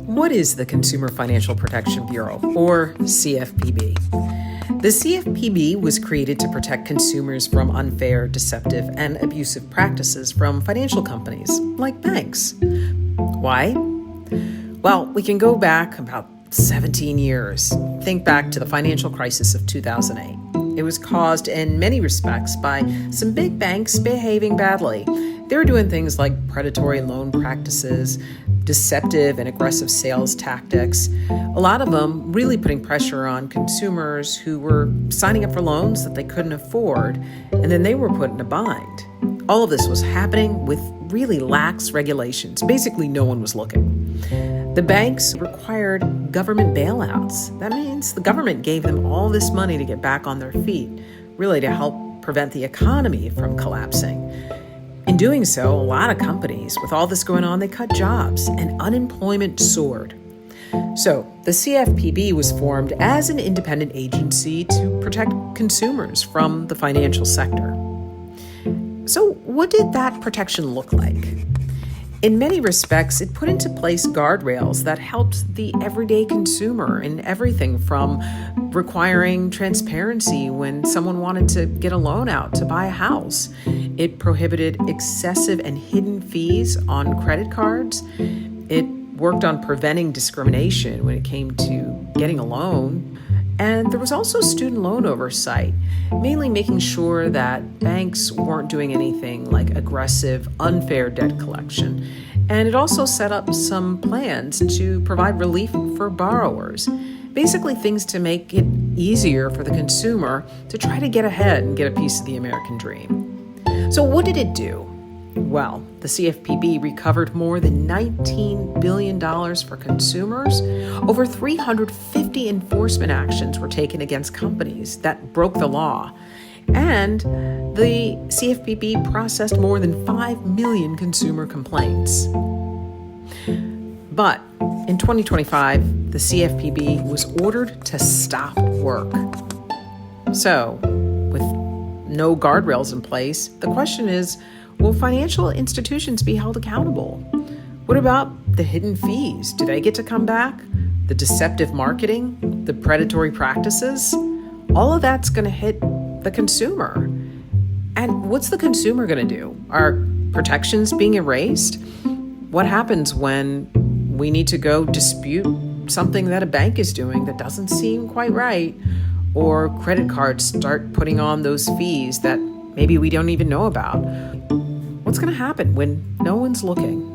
What is the Consumer Financial Protection Bureau, or CFPB? The CFPB was created to protect consumers from unfair, deceptive, and abusive practices from financial companies, like banks. Why? Well, we can go back about 17 years. Think back to the financial crisis of 2008. It was caused in many respects by some big banks behaving badly. They were doing things like predatory loan practices, deceptive and aggressive sales tactics, a lot of them really putting pressure on consumers who were signing up for loans that they couldn't afford, and then they were put in a bind. All of this was happening with really lax regulations. Basically, no one was looking. The banks required government bailouts. That means the government gave them all this money to get back on their feet, really to help prevent the economy from collapsing. In doing so, a lot of companies, with all this going on, they cut jobs and unemployment soared. So the CFPB was formed as an independent agency to protect consumers from the financial sector. So what did that protection look like? In many respects, it put into place guardrails that helped the everyday consumer in everything from requiring transparency when someone wanted to get a loan out to buy a house. It prohibited excessive and hidden fees on credit cards. It worked on preventing discrimination when it came to getting a loan. And there was also student loan oversight, mainly making sure that banks weren't doing anything like aggressive, unfair debt collection. And it also set up some plans to provide relief for borrowers. Basically things to make it easier for the consumer to try to get ahead and get a piece of the American dream. So what did it do? Well, the CFPB recovered more than $19 billion for consumers. Over 350 enforcement actions were taken against companies that broke the law. And the CFPB processed more than 5 million consumer complaints. But in 2025, the CFPB was ordered to stop work. So, with no guardrails in place, the question is, will financial institutions be held accountable? What about the hidden fees? Do they get to come back? The deceptive marketing? The predatory practices? All of that's going to hit the consumer. And what's the consumer going to do? Are protections being erased? What happens when we need to go dispute something that a bank is doing that doesn't seem quite right? Or credit cards start putting on those fees that maybe we don't even know about? What's going to happen when no one's looking?